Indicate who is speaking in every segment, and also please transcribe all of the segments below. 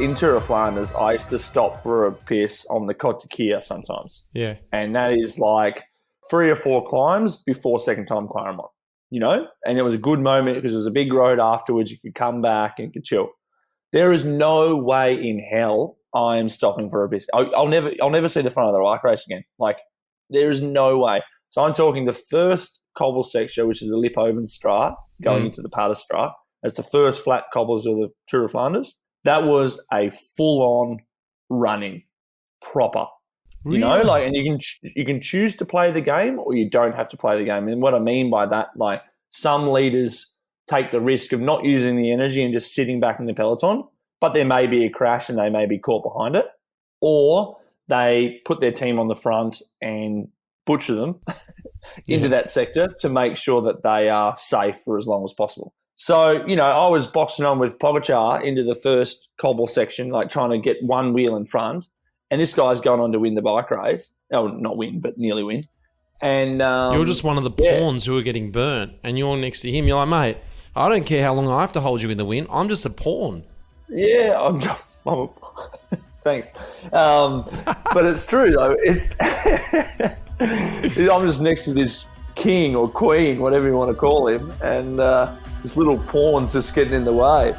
Speaker 1: in Tour of Flanders, I used to stop for a piss on the Côte d'Ivoire sometimes.
Speaker 2: Yeah.
Speaker 1: And that is like 3 or 4 climbs before second time climbing, And it was a good moment because it was a big road afterwards. You could come back and you could chill. There is no way in hell I am stopping for a piss. I'll never see the front of the bike race again. Like, there is no way. So I'm talking the first cobble section, which is the Lipovenstraat, going into the Paris-Roubaix. That's the first flat cobbles of the Tour of Flanders. That was a full-on running, proper.
Speaker 2: Really?
Speaker 1: And you can choose to play the game or you don't have to play the game. And what I mean by that, like, some leaders take the risk of not using the energy and just sitting back in the peloton, but there may be a crash and they may be caught behind it, or they put their team on the front and butcher them into that sector to make sure that they are safe for as long as possible. So, I was boxing on with Pogačar into the first cobble section, like trying to get one wheel in front, and this guy's going on to win the bike race. Oh, not win, but nearly win. And
Speaker 2: you're just one of the pawns who are getting burnt, and you're next to him. You're like, mate, I don't care how long I have to hold you in the win. I'm just a pawn.
Speaker 1: Yeah, I'm thanks. But it's true, though. I'm just next to this king or queen, whatever you want to call him, and this little pawn's just getting in the way.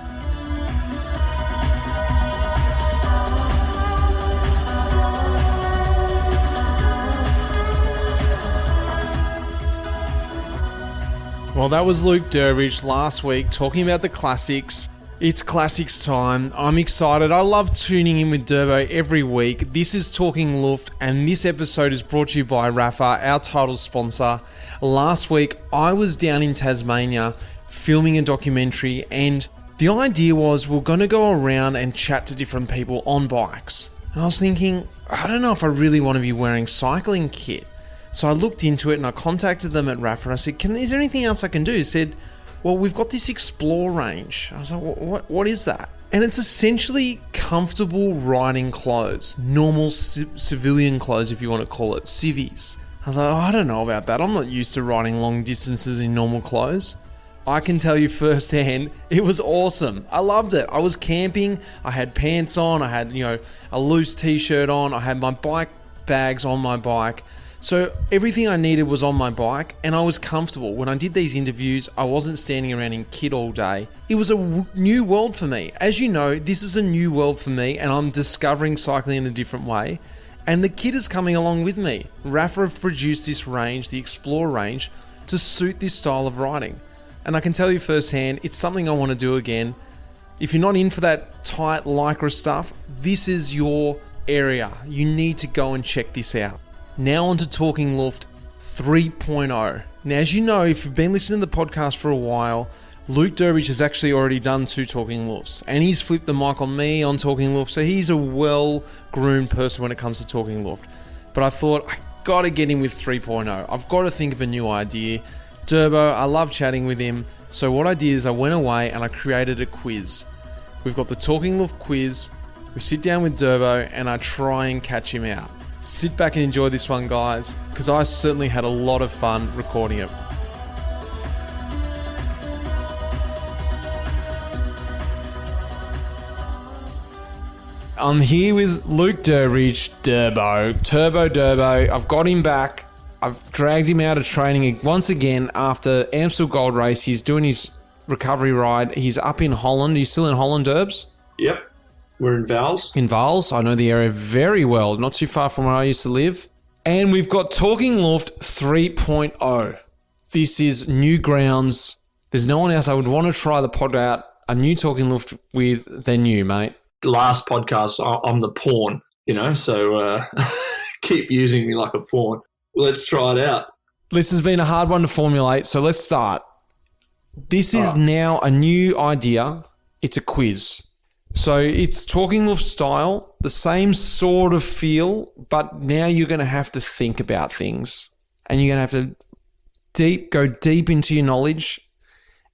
Speaker 2: Well, that was Luke Durbridge last week talking about the classics. It's classics time. I'm excited. I love tuning in with Durbo every week. This is Talking Luft, and this episode is brought to you by Rapha, our title sponsor. Last week, I was down in Tasmania filming a documentary, and the idea was we're going to go around and chat to different people on bikes. And I was thinking, I don't know if I really want to be wearing cycling kit. So I looked into it and I contacted them at Rapha and I said, is there anything else I can do? He said, well, we've got this Explore range. I was like, what is that? And it's essentially comfortable riding clothes, normal civilian clothes, if you want to call it, civvies. I thought, I don't know about that. I'm not used to riding long distances in normal clothes. I can tell you firsthand, it was awesome. I loved it. I was camping. I had pants on. I had, a loose t-shirt on. I had my bike bags on my bike. So everything I needed was on my bike and I was comfortable. When I did these interviews, I wasn't standing around in kit all day. It was a new world for me. As you know, this is a new world for me and I'm discovering cycling in a different way. And the kit is coming along with me. Rapha have produced this range, the Explore range, to suit this style of riding. And I can tell you firsthand, it's something I want to do again. If you're not in for that tight Lycra stuff, this is your area. You need to go and check this out. Now on to Talking Luft 3.0. Now, as you know, if you've been listening to the podcast for a while, Luke Durbridge has actually already done 2 Talking Lufts. And he's flipped the mic on me on Talking Luft, so he's a well-groomed person when it comes to Talking Luft. But I thought, I got to get him with 3.0. I've got to think of a new idea. Durbo, I love chatting with him. So what I did is I went away and I created a quiz. We've got the Talking Luft quiz. We sit down with Durbo and I try and catch him out. Sit back and enjoy this one, guys, because I certainly had a lot of fun recording it. I'm here with Luke Durbridge, Durbo. I've got him back. I've dragged him out of training once again after Amstel Gold Race. He's doing his recovery ride. He's up in Holland. Are you still in Holland, Durbs?
Speaker 3: Yep. We're in Vals.
Speaker 2: In Vals. I know the area very well. Not too far from where I used to live. And we've got Talking Luft 3.0. This is new grounds. There's no one else I would want to try the pod out, a new Talking Luft with than you, mate.
Speaker 3: Last podcast, I'm the pawn, so keep using me like a pawn. Let's try it out.
Speaker 2: This has been a hard one to formulate, so let's start. This is now a new idea. It's a quiz. So it's Talking Luft style, the same sort of feel, but now you're going to have to think about things and you're going to have to go deep into your knowledge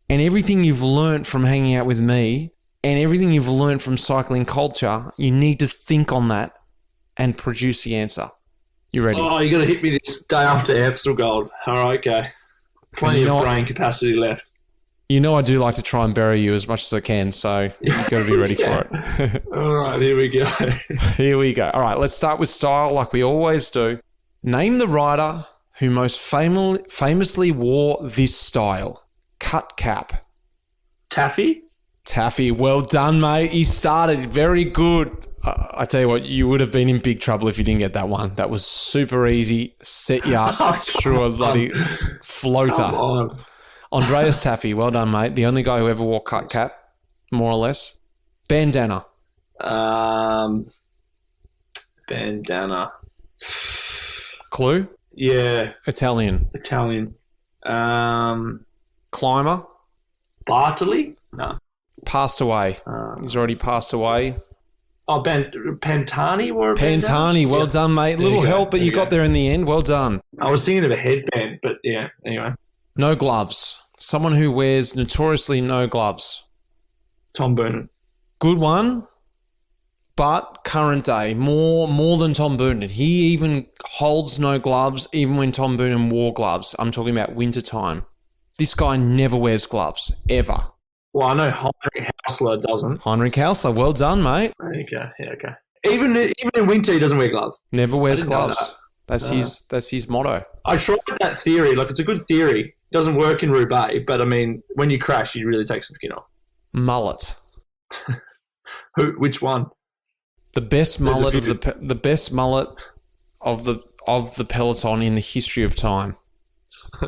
Speaker 2: and everything you've learnt from hanging out with me and everything you've learnt from cycling culture, you need to think on that and produce the answer. You ready?
Speaker 3: Oh, you're going to hit me this day after Amstel Gold. All right, okay. Plenty of brain capacity left.
Speaker 2: You know I do like to try and bury you as much as I can, so you've got to be ready for it.
Speaker 3: All right, here we go.
Speaker 2: Here we go. All right, let's start with style like we always do. Name the rider who most famously wore this style. Cut cap.
Speaker 3: Taffy?
Speaker 2: Taffy, well done, mate. You started very good. I tell you what, you would have been in big trouble if you didn't get that one. That was super easy. Set you up through a bloody floater.
Speaker 3: Come on.
Speaker 2: Andreas Taffy, well done, mate. The only guy who ever wore cut cap, more or less. Bandana.
Speaker 3: Bandana.
Speaker 2: Clue?
Speaker 3: Yeah.
Speaker 2: Italian. Climber.
Speaker 3: Bartley? No.
Speaker 2: Passed away. He's already passed away.
Speaker 3: Oh, Pantani wore a
Speaker 2: Pantani, well done, mate. Little help, but you got there in the end. Well done.
Speaker 3: I was thinking of a headband, but yeah, anyway.
Speaker 2: No gloves. Someone who wears notoriously no gloves.
Speaker 3: Tom Boonen.
Speaker 2: Good one, but current day, more than Tom Boonen. He even holds no gloves, even when Tom Boonen wore gloves. I'm talking about winter time. This guy never wears gloves, ever.
Speaker 3: Well, I know Heinrich Hausler doesn't.
Speaker 2: Heinrich Hausler, well done, mate.
Speaker 3: Okay, yeah, okay. Even in winter, he doesn't wear gloves.
Speaker 2: Never wears gloves. That's his motto.
Speaker 3: I tried that theory. Like, it's a good theory. It doesn't work in Roubaix, but I mean, when you crash, you really take some skin off.
Speaker 2: Mullet.
Speaker 3: Which one?
Speaker 2: The best mullet of the Peloton in the history of time.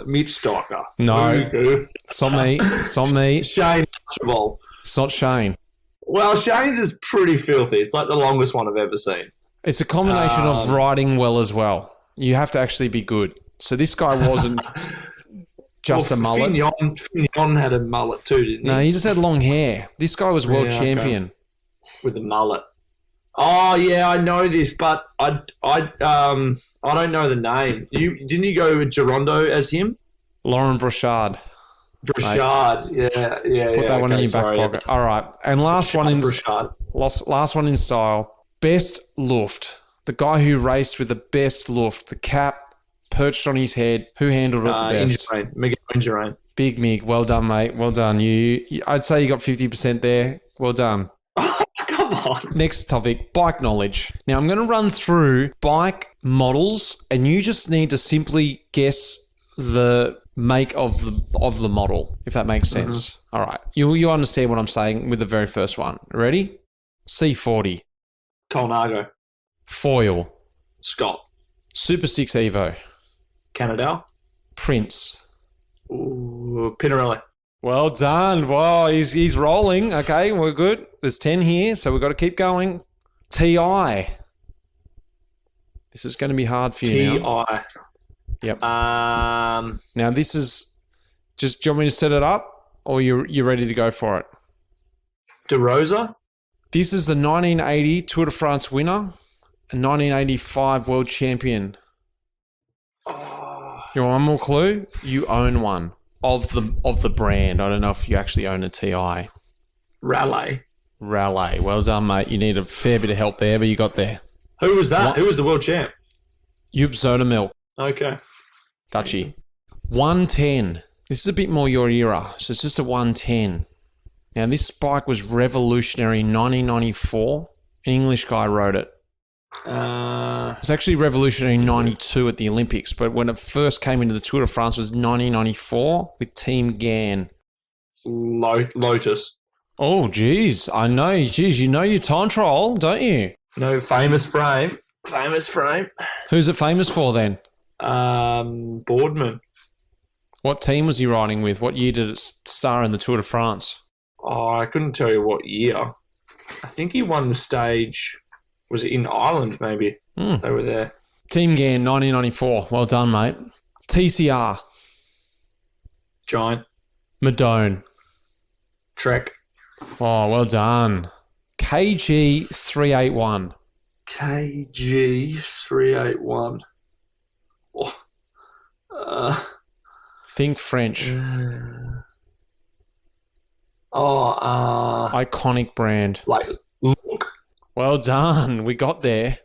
Speaker 3: Mitch Stocker.
Speaker 2: No. It's not me. It's not me.
Speaker 3: Shane Archibald.
Speaker 2: It's not Shane.
Speaker 3: Well, Shane's is pretty filthy. It's like the longest one I've ever seen.
Speaker 2: It's a combination of riding well as well. You have to actually be good. So this guy wasn't just a mullet.
Speaker 3: Fignon had a mullet too, didn't he?
Speaker 2: No, he just had long hair. This guy was world champion.
Speaker 3: Okay. With a mullet. Oh yeah, I know this, but I don't know the name. Didn't you go with Girondo as him?
Speaker 2: Lauren Brochard.
Speaker 3: Brochard, yeah.
Speaker 2: Put that one in your back pocket. All right, and last one in style. Best Luft. The guy who raced with the best Luft. The cap perched on his head. Who handled it the best?
Speaker 3: Miguel Indurain.
Speaker 2: Big Mig. Well done, mate. Well done. I'd say you got 50% there. Well done.
Speaker 3: Come on.
Speaker 2: Next topic, bike knowledge. Now, I'm going to run through bike models, and you just need to simply guess the make of the model, if that makes sense. Mm-hmm. All right. You understand what I'm saying with the very first one. Ready? C40.
Speaker 3: Colnago.
Speaker 2: Foil.
Speaker 3: Scott.
Speaker 2: Super 6 Evo.
Speaker 3: Canadell.
Speaker 2: Prince.
Speaker 3: Ooh, Pinarelli.
Speaker 2: Well done. Wow, he's rolling. Okay, we're good. There's 10 here, so we've got to keep going. TI. This is going to be hard for you now.
Speaker 3: TI.
Speaker 2: Yep. Now this is just. Do you want me to set it up, or you're ready to go for it?
Speaker 3: De Rosa.
Speaker 2: This is the 1980 Tour de France winner, and 1985 world champion.
Speaker 3: Oh.
Speaker 2: You want one more clue? You own one of the brand. I don't know if you actually own a TI.
Speaker 3: Raleigh.
Speaker 2: Well done, mate. You need a fair bit of help there, but you got there.
Speaker 3: Who was that? Who was the world champ?
Speaker 2: Yup Zoetemelk.
Speaker 3: Okay.
Speaker 2: Dutchy. 110. This is a bit more your era, so it's just a 110. Now, this bike was revolutionary in 1994. An English guy rode it. It was actually revolutionary in 92 at the Olympics, but when it first came into the Tour de France was 1994 with Team Gann.
Speaker 3: Lotus.
Speaker 2: Oh, geez. I know. Geez, you know your time trial, don't you?
Speaker 3: No, famous frame.
Speaker 2: Who's it famous for then?
Speaker 3: Boardman.
Speaker 2: What team was he riding with? What year did it star in the Tour de France?
Speaker 3: Oh, I couldn't tell you what year. I think he won the stage. Was it in Ireland, maybe? They were there.
Speaker 2: Team Gann, 1994. Well done, mate. TCR.
Speaker 3: Giant.
Speaker 2: Madone.
Speaker 3: Trek.
Speaker 2: Oh, well done. KG 381.
Speaker 3: KG 381.
Speaker 2: Think French. Iconic brand.
Speaker 3: Like, look.
Speaker 2: Well done. We got there.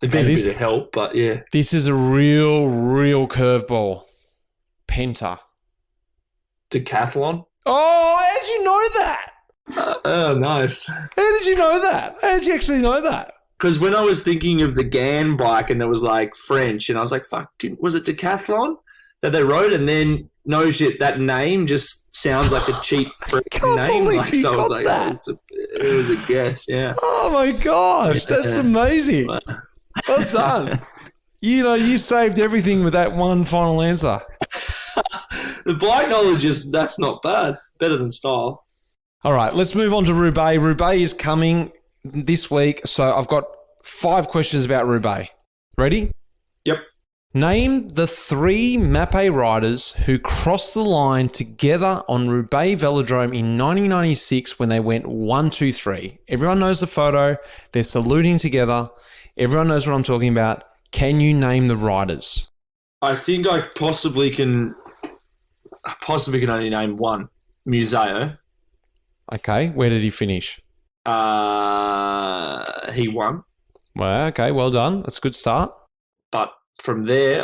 Speaker 3: It'd been a bit of help, but yeah.
Speaker 2: This is a real curveball. Penta.
Speaker 3: Decathlon.
Speaker 2: Oh, how'd you know that?
Speaker 3: Oh, nice.
Speaker 2: How did you know that? How did you actually know that?
Speaker 3: Because when I was thinking of the GAN bike and it was like French, and I was like, fuck, was it Decathlon that they wrote? And then, no shit, that name just sounds like a cheap name.
Speaker 2: Like,
Speaker 3: so I was like,
Speaker 2: that.
Speaker 3: it was a guess, yeah.
Speaker 2: Oh my gosh, that's amazing. Well done. You saved everything with that one final answer.
Speaker 3: The bike knowledge that's not bad. Better than style.
Speaker 2: All right, let's move on to Roubaix. Roubaix is coming this week, so I've got 5 questions about Roubaix. Ready?
Speaker 3: Yep.
Speaker 2: Name the 3 Mapei riders who crossed the line together on Roubaix Velodrome in 1996 when they went 1, 2, 3. Everyone knows the photo. They're saluting together. Everyone knows what I'm talking about. Can you name the riders?
Speaker 3: I think I possibly can only name one. Museo.
Speaker 2: Okay, where did he finish?
Speaker 3: He won.
Speaker 2: Well, okay, well done. That's a good start.
Speaker 3: But from there,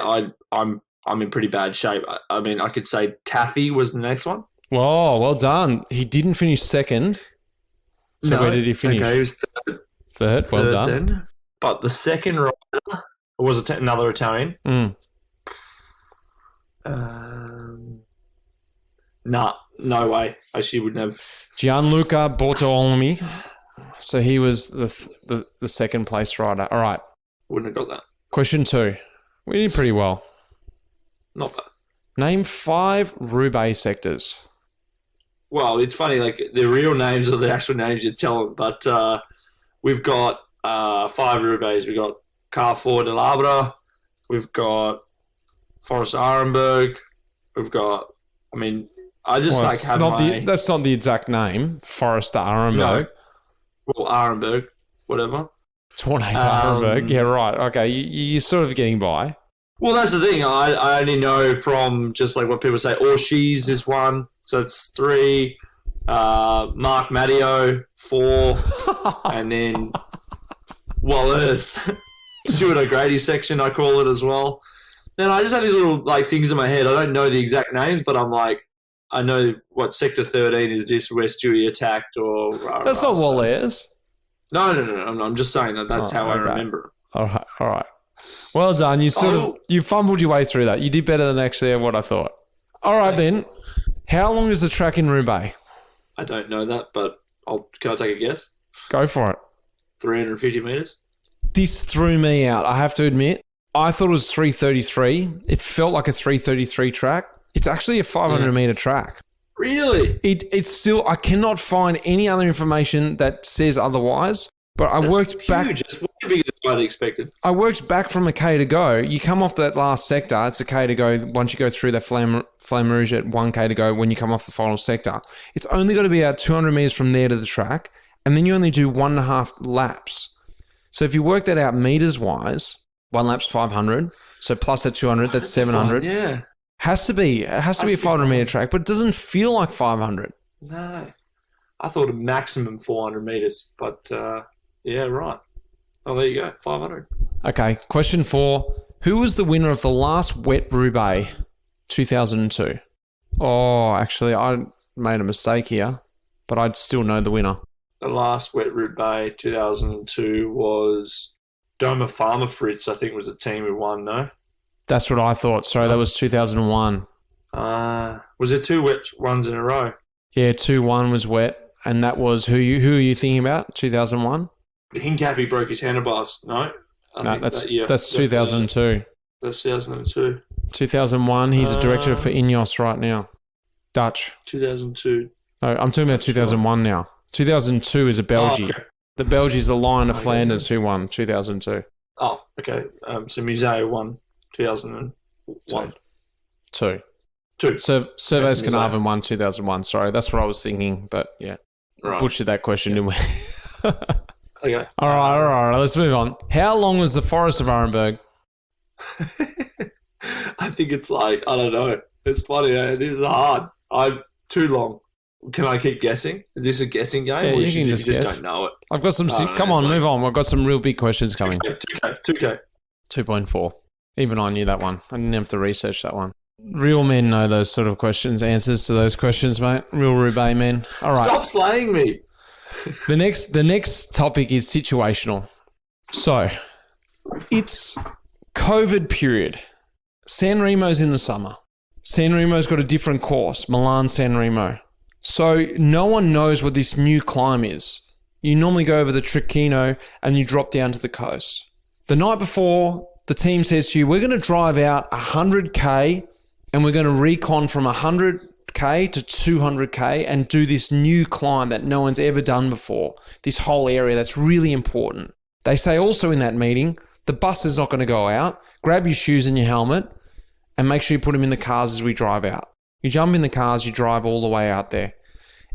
Speaker 3: I'm in pretty bad shape. I mean, I could say Taffy was the next one.
Speaker 2: Whoa, well done. He didn't finish second. So where did he finish?
Speaker 3: Okay, he was third.
Speaker 2: Third, well done.
Speaker 3: Then. But the second rider was another Italian. Nah, no way. I actually wouldn't have.
Speaker 2: Gianluca Bortolami. So he was the second place rider. All right.
Speaker 3: Wouldn't have got that.
Speaker 2: Question 2. We did pretty well.
Speaker 3: Not bad.
Speaker 2: Name 5 Roubaix sectors.
Speaker 3: Well, it's funny, like the real names are the actual names you tell them, but we've got 5 Roubaix. We've got Carrefour de l'Arbre. We've got Forest Arenberg. We've got,
Speaker 2: That's not the exact name. Forest Arenberg.
Speaker 3: No. Well, Arenberg, whatever.
Speaker 2: Tornado Arenberg. Yeah, right. Okay, you're sort of getting by.
Speaker 3: Well, that's the thing. I only know from just like what people say. Orchies is 1, so it's 3. Mark Matteo 4, and then Wallace, Stuart O'Grady section, I call it as well. Then I just have these little like things in my head. I don't know the exact names, but I'm like, I know what sector 13 is. This where Stewie attacked, or
Speaker 2: that's not Wallace.
Speaker 3: No. I'm just saying that's how I remember.
Speaker 2: All right. Well done. You fumbled your way through that. You did better than actually what I thought. All right, then. How long is the track in Roubaix?
Speaker 3: I don't know that, but can I take a guess?
Speaker 2: Go for it.
Speaker 3: 350 metres.
Speaker 2: This threw me out, I have to admit. I thought it was 333. It felt like a 333 track. It's actually a 500-metre track.
Speaker 3: Really?
Speaker 2: It's still... I cannot find any other information that says otherwise. But I worked back.
Speaker 3: It's way bigger than I'd expected.
Speaker 2: I worked back from a K to go. You come off that last sector, it's a K to go. Once you go through that Flame Rouge at 1K to go, when you come off the final sector, it's only got to be about 200 metres from there to the track. And then you only do 1.5 laps. So if you work that out metres-wise, 1 lap's 500. So plus that 200, that's 700.
Speaker 3: Yeah.
Speaker 2: It has to be a 500-metre track, but it doesn't feel like 500.
Speaker 3: No. I thought a maximum 400 metres, but... yeah, right. Oh, there you go. 500.
Speaker 2: Okay, question 4. Who was the winner of the last Wet Roubaix 2002? Oh, actually, I made a mistake here, but I'd still know the winner.
Speaker 3: The last Wet Roubaix 2002 was Doma Farmer Fritz, I think was the team who won, no?
Speaker 2: That's what I thought. Sorry, that was 2001.
Speaker 3: Was there 2 wet ones in a row?
Speaker 2: Yeah, 2-1 was wet, and that was who are you thinking about? 2001?
Speaker 3: Hincapie broke his handlebars. No,
Speaker 2: that's 2002.
Speaker 3: That's 2002.
Speaker 2: 2001. He's a director for Ineos right now. Dutch.
Speaker 3: 2002.
Speaker 2: No, I'm talking about 2001 now. 2002 is a Belgie. Oh, okay. The Belgie is the Lion of Flanders who won 2002.
Speaker 3: Oh, okay. So Museo won 2001.
Speaker 2: Two. Servais Knaven won 2001. Sorry, that's what I was thinking. But yeah, right. Butchered that question, didn't we?
Speaker 3: Okay.
Speaker 2: All right. Let's move on. How long was the Forest of Arenberg?
Speaker 3: I think it's like, I don't know. It's funny. This is hard. Too long. Can I keep guessing? Is this a guessing game?
Speaker 2: Yeah,
Speaker 3: or
Speaker 2: you can just guess.
Speaker 3: Don't know it.
Speaker 2: I've got some... Come on, move on. I've got some real big questions coming.
Speaker 3: 2K.
Speaker 2: 2.4. Even I knew that one. I didn't have to research that one. Real men know those sort of questions, answers to those questions, mate. Real Roubaix men. All right.
Speaker 3: Stop slaying me.
Speaker 2: The next topic is situational. So, it's COVID period. San Remo's in the summer. San Remo's got a different course, Milan-San Remo. So, no one knows what this new climb is. You normally go over the Tricchino and you drop down to the coast. The night before, the team says to you, we're going to drive out 100K and we're going to recon from 100K to 200K and do this new climb that no one's ever done before. This whole area that's really important. They say also in that meeting, the bus is not going to go out. Grab your shoes and your helmet and make sure you put them in the cars as we drive out. You jump in the cars, you drive all the way out there.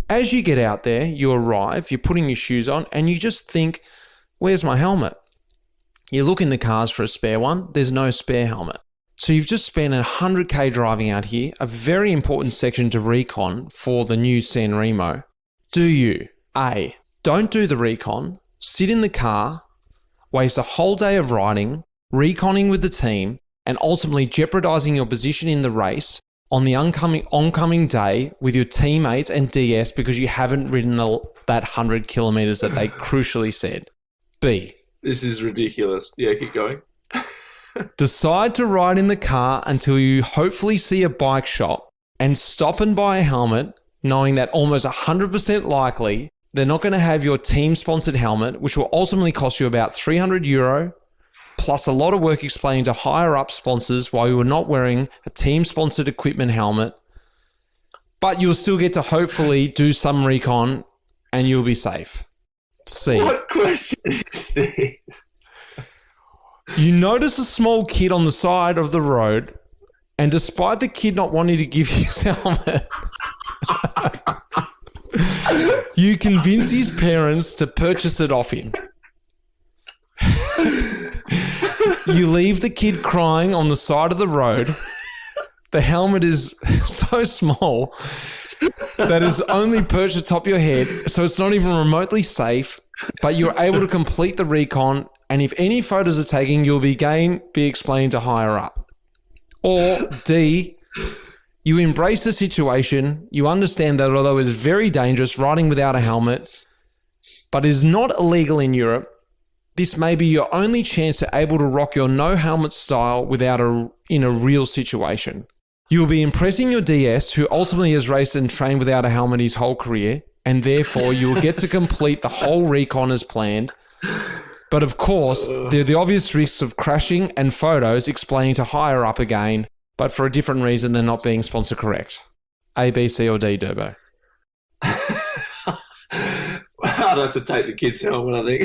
Speaker 2: As you get out there, you arrive, you're putting your shoes on and you just think, where's my helmet? You look in the cars for a spare one. There's no spare helmet. So you've just spent 100K driving out here, a very important section to recon for the new San Remo. Do you, A, don't do the recon, sit in the car, waste a whole day of riding, reconning with the team, and ultimately jeopardizing your position in the race on the oncoming day with your teammates and DS because you haven't ridden that 100 kilometers that they crucially said? B,
Speaker 3: this is ridiculous. Yeah, keep going.
Speaker 2: decide to ride in the car until you hopefully see a bike shop and stop and buy a helmet, knowing that almost 100% likely they're not going to have your team-sponsored helmet, which will ultimately cost you about €300, plus a lot of work explaining to higher-up sponsors why you were not wearing a team-sponsored equipment helmet. But you'll still get to hopefully do some recon and you'll be safe. C.
Speaker 3: What question is this?
Speaker 2: You notice a small kid on the side of the road, and despite the kid not wanting to give you his helmet, you convince his parents to purchase it off him. You leave the kid crying on the side of the road. The helmet is so small that it's only perched atop your head, so it's not even remotely safe, but you're able to complete the recon, and if any photos are taken, you'll be explained to higher up. Or D, you embrace the situation, you understand that although it's very dangerous riding without a helmet, but is not illegal in Europe, this may be your only chance to able to rock your no helmet style in a real situation. You will be impressing your DS, who ultimately has raced and trained without a helmet his whole career, and therefore you will get to complete the whole recon as planned. But of course, there are the obvious risks of crashing and photos explaining to higher up again, but for a different reason than not being sponsor correct. A, B, C, or D, Durbo?
Speaker 3: I'd have to take the kid's helmet, I think.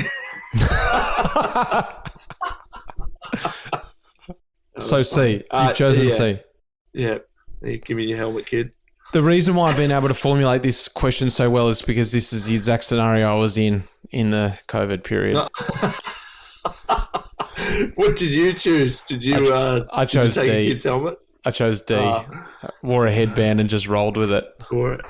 Speaker 2: So C, you've chosen C.
Speaker 3: Yeah, give me your helmet, kid.
Speaker 2: The reason why I've been able to formulate this question so well is because this is the exact scenario I was in the COVID period.
Speaker 3: What did you choose? Did you?
Speaker 2: I chose
Speaker 3: did you take
Speaker 2: D.
Speaker 3: a kid's helmet?
Speaker 2: I chose D. Wore a headband and just rolled with it.
Speaker 3: Wore it.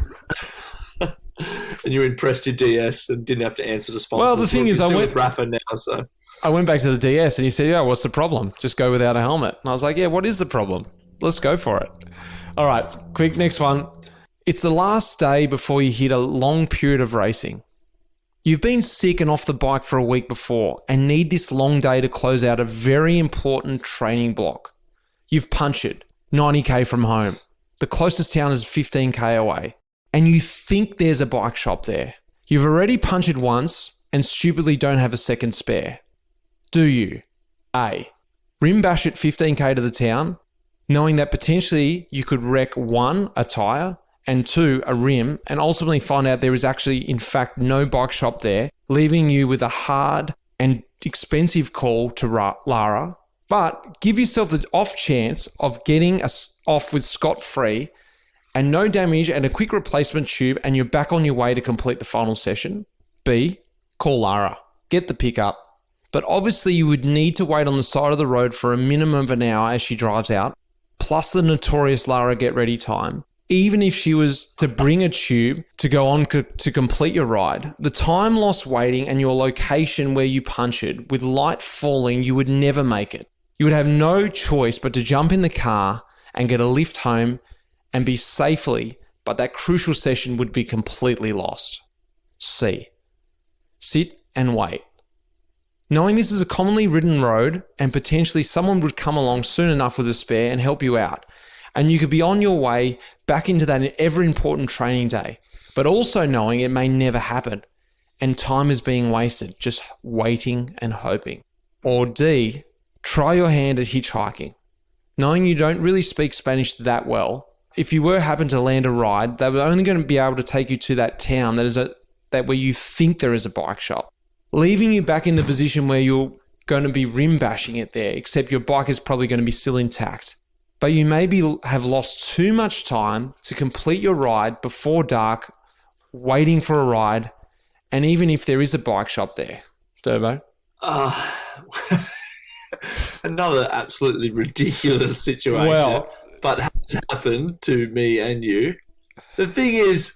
Speaker 3: And you impressed your DS and didn't have to answer the sponsors.
Speaker 2: Well, the thing is, I went
Speaker 3: with Rapha now, so
Speaker 2: I went back to the DS and he said, "Yeah, what's the problem? Just go without a helmet." And I was like, "Yeah, what is the problem? Let's go for it." All right, quick, next one. It's the last day before you hit a long period of racing. You've been sick and off the bike for a week before and need this long day to close out a very important training block. You've punctured 90K from home. The closest town is 15K away. And you think there's a bike shop there. You've already punctured once and stupidly don't have a second spare. Do you? A, rim bash at 15K to the town, knowing that potentially you could wreck 1, a tyre, and 2, a rim, and ultimately find out there is actually, in fact, no bike shop there, leaving you with a hard and expensive call to Lara, but give yourself the off chance of getting off with scot-free and no damage and a quick replacement tube, and you're back on your way to complete the final session. B, call Lara, get the pickup, but obviously you would need to wait on the side of the road for a minimum of an hour as she drives out, plus the notorious Lara get ready time. Even if she was to bring a tube to go on to complete your ride, the time lost waiting and your location where you punctured, with light falling, you would never make it. You would have no choice but to jump in the car and get a lift home and be safely, but that crucial session would be completely lost. C. Sit and wait. Knowing this is a commonly ridden road and potentially someone would come along soon enough with a spare and help you out, and you could be on your way back into that ever-important training day, but also knowing it may never happen and time is being wasted just waiting and hoping. Or D. Try your hand at hitchhiking. Knowing you don't really speak Spanish that well, if you were happen to land a ride, they were only going to be able to take you to that town that where you think there is a bike shop, leaving you back in the position where you're going to be rim bashing it there, except your bike is probably going to be still intact. But you maybe have lost too much time to complete your ride before dark, waiting for a ride, and even if there is a bike shop there. Durbo?
Speaker 3: Another absolutely ridiculous situation.
Speaker 2: Well,
Speaker 3: but has happened to me and you. The thing is,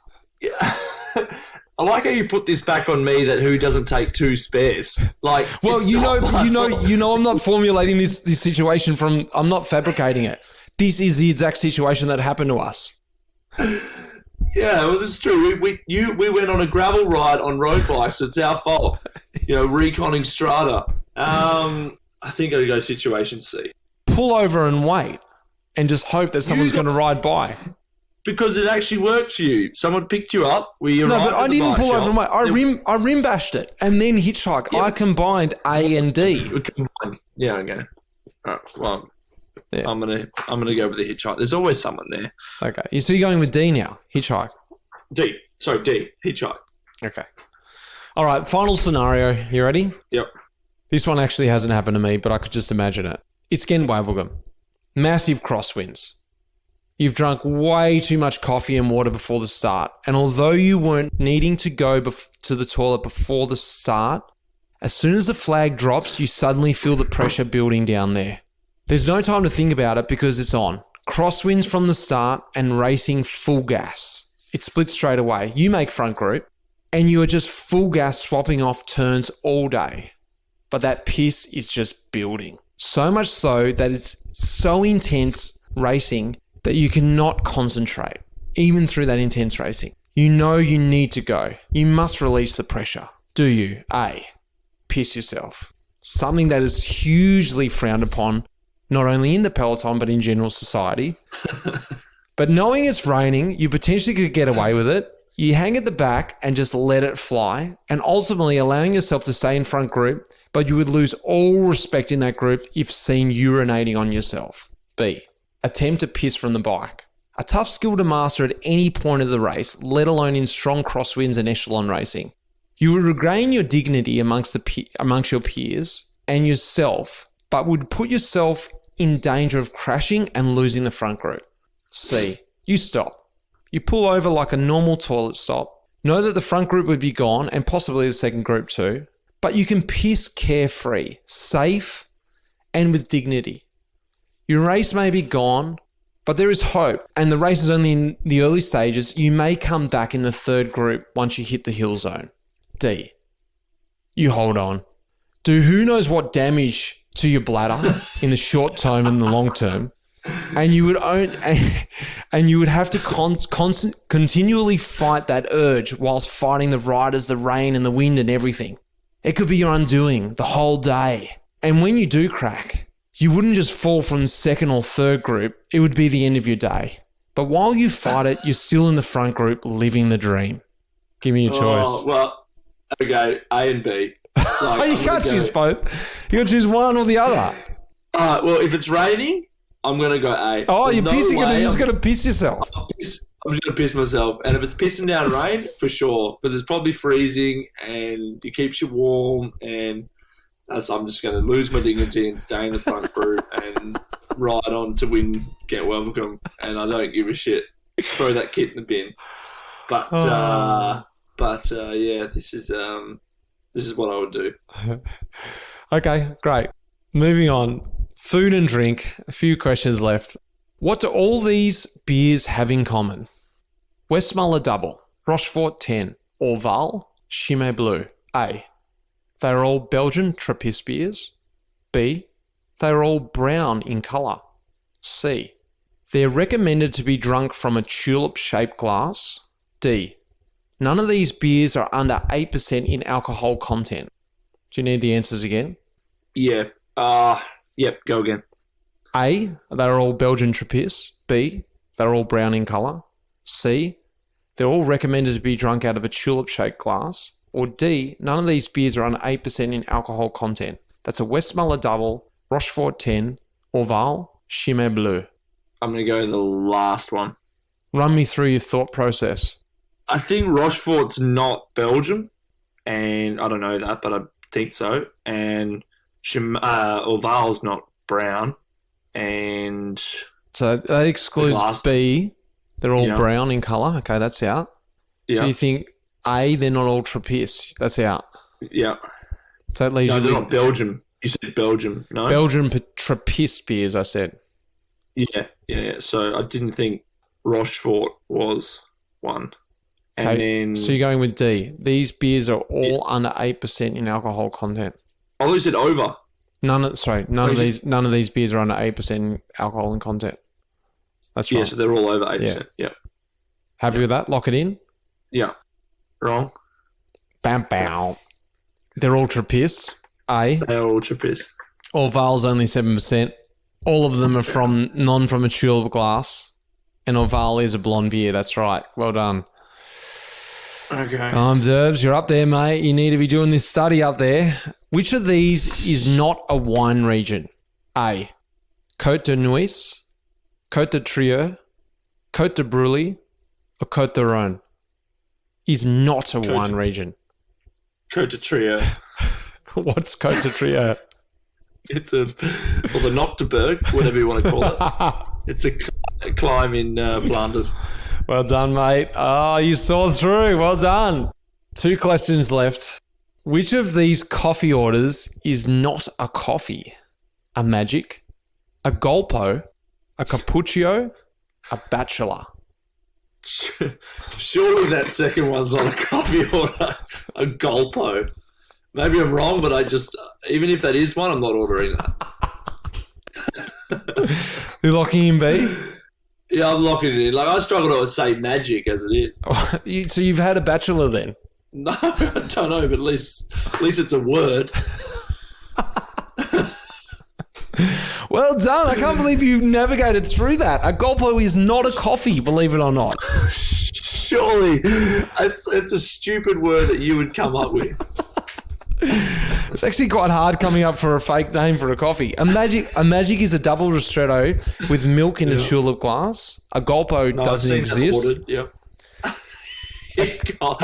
Speaker 3: I like how you put this back on me that who doesn't take two spares. Like,
Speaker 2: well, you know, I'm not formulating this situation from. I'm not fabricating it. This is the exact situation that happened to us.
Speaker 3: Yeah, well, this is true. We went on a gravel ride on road bikes. So it's our fault. Reconning strata. I think I'll go situation C.
Speaker 2: Pull over and wait, and just hope that someone's going to ride by.
Speaker 3: Because it actually worked for you. Someone picked you up. No,
Speaker 2: but I didn't pull over and wait. I rim bashed it and then hitchhiked. Yeah. I combined A and D.
Speaker 3: Yeah, okay. All right. Well, yeah. I'm gonna go with the hitchhike. There's always someone there.
Speaker 2: Okay. So you're going with D now. Hitchhike.
Speaker 3: D. Sorry, D. Hitchhike.
Speaker 2: Okay. All right. Final scenario. You ready?
Speaker 3: Yep.
Speaker 2: This one actually hasn't happened to me, but I could just imagine it. It's Gen Wavelgem. Massive crosswinds. You've drunk way too much coffee and water before the start. And although you weren't needing to go to the toilet before the start, as soon as the flag drops, you suddenly feel the pressure building down there. There's no time to think about it because it's on. Crosswinds from the start and racing full gas. It splits straight away. You make front group and you are just full gas swapping off turns all day. But that piss is just building. So much so that it's so intense racing that you cannot concentrate, even through that intense racing. You know you need to go. You must release the pressure. Do you? A. Piss yourself. Something that is hugely frowned upon, not only in the Peloton, but in general society. But knowing it's raining, you potentially could get away with it. You hang at the back and just let it fly, and ultimately allowing yourself to stay in front group, but you would lose all respect in that group if seen urinating on yourself. B. Attempt to piss from the bike. A tough skill to master at any point of the race, let alone in strong crosswinds and echelon racing. You would regain your dignity amongst your peers and yourself, but would put yourself in danger of crashing and losing the front group. C. You stop. You pull over like a normal toilet stop. Know that the front group would be gone and possibly the second group too, but you can piss carefree, safe, and with dignity. Your race may be gone, but there is hope, and the race is only in the early stages. You may come back in the third group once you hit the hill zone. D. You hold on. Do who knows what damage to your bladder in the short term and the long term, and you would have to continually fight that urge whilst fighting the riders, the rain and the wind and everything. It could be your undoing the whole day. And when you do crack, you wouldn't just fall from second or third group, it would be the end of your day. But while you fight it, you're still in the front group living the dream. Give me your choice.
Speaker 3: Oh, well, okay, A and B.
Speaker 2: You can't choose both. You got to choose one or the other.
Speaker 3: Well, if it's raining, I'm going to go A.
Speaker 2: Oh, you're pissing and you're just going to piss yourself.
Speaker 3: I'm just going to piss myself. And if it's pissing down rain, for sure, because it's probably freezing and it keeps you warm and I'm just going to lose my dignity and stay in the front group and ride on to win, get welcome, and I don't give a shit. Throw that kit in the bin. But yeah, this is what I would do.
Speaker 2: Okay, great. Moving on. Food and drink. A few questions left. What do all these beers have in common? Westmuller Double, Rochefort 10, Orval, Chimay Bleu. A. They are all Belgian Trappist beers. B. They are all brown in colour. C. They're recommended to be drunk from a tulip-shaped glass. D. None of these beers are under 8% in alcohol content. Do you need the answers again?
Speaker 3: Yeah. Yep, go again.
Speaker 2: A. They're all Belgian Trappist. B. They're all brown in colour. C. They're all recommended to be drunk out of a tulip-shaped glass. Or D. None of these beers are under 8% in alcohol content. That's a Westmuller Double, Rochefort 10, Orval, Chimay Bleu.
Speaker 3: I'm going to go the last one.
Speaker 2: Run me through your thought process.
Speaker 3: I think Rochefort's not Belgium, and I don't know that, but I think so. And Orval's not brown, and
Speaker 2: so that excludes B. They're all brown in colour. Okay, that's out.
Speaker 3: Yeah.
Speaker 2: So you think A, they're not all Trappist. That's out.
Speaker 3: Yeah.
Speaker 2: So that leaves you
Speaker 3: they're
Speaker 2: with
Speaker 3: not Belgium. You said Belgium, no?
Speaker 2: Belgian Trappist beers, I said.
Speaker 3: Yeah. So I didn't think Rochefort was one. And
Speaker 2: Okay,
Speaker 3: then...
Speaker 2: so you're going with D. These beers are all under 8% in alcohol content.
Speaker 3: Oh, you said over.
Speaker 2: None of these beers are under 8% in alcohol and content. That's right.
Speaker 3: Yeah, so they're all over 8%. Yeah.
Speaker 2: Happy with that? Lock it in?
Speaker 3: Yeah. Wrong.
Speaker 2: Bam, bam. They're all Trappist. A.
Speaker 3: They're all Trappist.
Speaker 2: Orval's only 7%. All of them are from a tulip glass. And Orval is a blonde beer. That's right. Well done.
Speaker 3: Okay.
Speaker 2: Durbs, you're up there, mate. You need to be doing this study up there. Which of these is not a wine region? A. Côte de Nuits, Côte de Trieux, Côte de Brulé, or Côte de Rhône? Is not a wine region.
Speaker 3: Côte de Trieux.
Speaker 2: What's Côte de Trieux?
Speaker 3: It's the Nocturberg, whatever you want to call it. It's a climb in Flanders.
Speaker 2: Well done, mate. Oh, you saw through. Well done. 2 questions left. Which of these coffee orders is not a coffee? A Magic, a Golpo, a Cappuccino, a Bachelor?
Speaker 3: Surely that second one's not a coffee order. A Golpo. Maybe I'm wrong, but even if that is one, I'm not ordering that.
Speaker 2: You're locking in B?
Speaker 3: Yeah, I'm locking it in. Like, I struggle to say Magic as it is.
Speaker 2: So you've had a Bachelor then?
Speaker 3: No, I don't know, but at least it's a word.
Speaker 2: Well done. I can't believe you've navigated through that. A Golpo is not a coffee, believe it or not.
Speaker 3: Surely it's a stupid word that you would come up with.
Speaker 2: It's actually quite hard coming up for a fake name for a coffee. A Magic is a double ristretto with milk in a tulip glass. A Golpo doesn't exist.
Speaker 3: Yep.
Speaker 2: A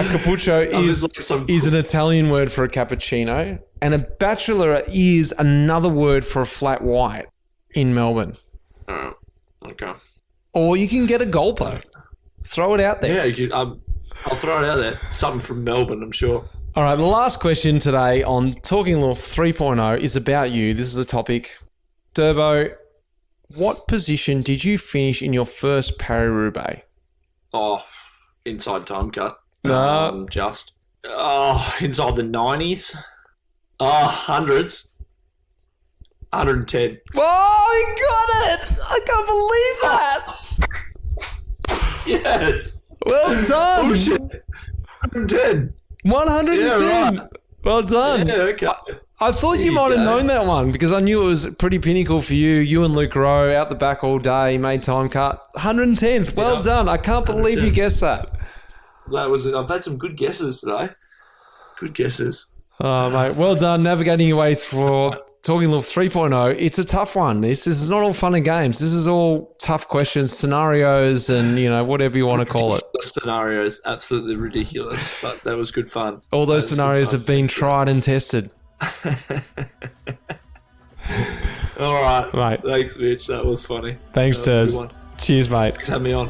Speaker 2: cappuccino is an Italian word for a cappuccino. And a Bachelor is another word for a flat white in Melbourne.
Speaker 3: Oh, okay.
Speaker 2: Or you can get a Golpo. Throw it out there.
Speaker 3: Yeah, I'll throw it out there. Something from Melbourne, I'm sure.
Speaker 2: All right, the last question today on Talking Luft 3.0 is about you. This is the topic. Durbo, what position did you finish in your first Paris-Roubaix?
Speaker 3: Oh, inside time cut.
Speaker 2: No.
Speaker 3: Inside the 90s. Hundreds. 110.
Speaker 2: Oh, he got it! I can't believe that!
Speaker 3: Yes.
Speaker 2: Well done!
Speaker 3: Oh, shit. 110.
Speaker 2: 110.
Speaker 3: Yeah, right.
Speaker 2: Well done.
Speaker 3: Yeah, okay.
Speaker 2: I thought you might have known that one because I knew it was pretty pinnacle for you. You and Luke Rowe out the back all day, made time cut. 110th. Well done. I can't believe you guessed that.
Speaker 3: I've had some good guesses today. Good guesses.
Speaker 2: Oh, mate. Well done navigating your way through Talking Luft 3.0. It's a tough one. This is not all fun and games. This is all tough questions, scenarios, and, whatever you want to call it.
Speaker 3: The scenarios, absolutely ridiculous, but that was good fun.
Speaker 2: All those scenarios have been tried and tested.
Speaker 3: All right.
Speaker 2: Mate.
Speaker 3: Thanks, Mitch. That was funny.
Speaker 2: Thanks, Ters. Cheers, mate.
Speaker 3: Thanks for having me on.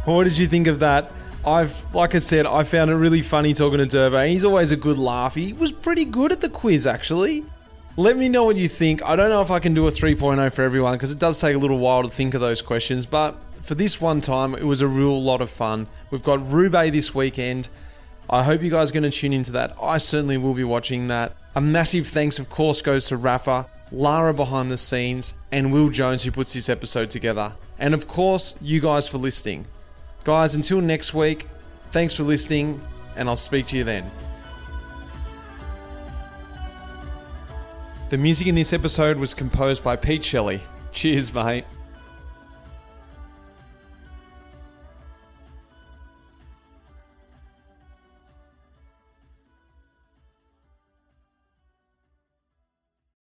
Speaker 2: What did you think of that? Like I said, I found it really funny talking to Durbo, and he's always a good laugh. He was pretty good at the quiz, actually. Let me know what you think. I don't know if I can do a 3.0 for everyone because it does take a little while to think of those questions, but for this one time, it was a real lot of fun. We've got Roubaix this weekend. I hope you guys are going to tune into that. I certainly will be watching that. A massive thanks, of course, goes to Rapha, Lara behind the scenes, and Will Jones who puts this episode together. And of course, you guys for listening. Guys, until next week, thanks for listening, and I'll speak to you then. The music in this episode was composed by Pete Shelley. Cheers, mate.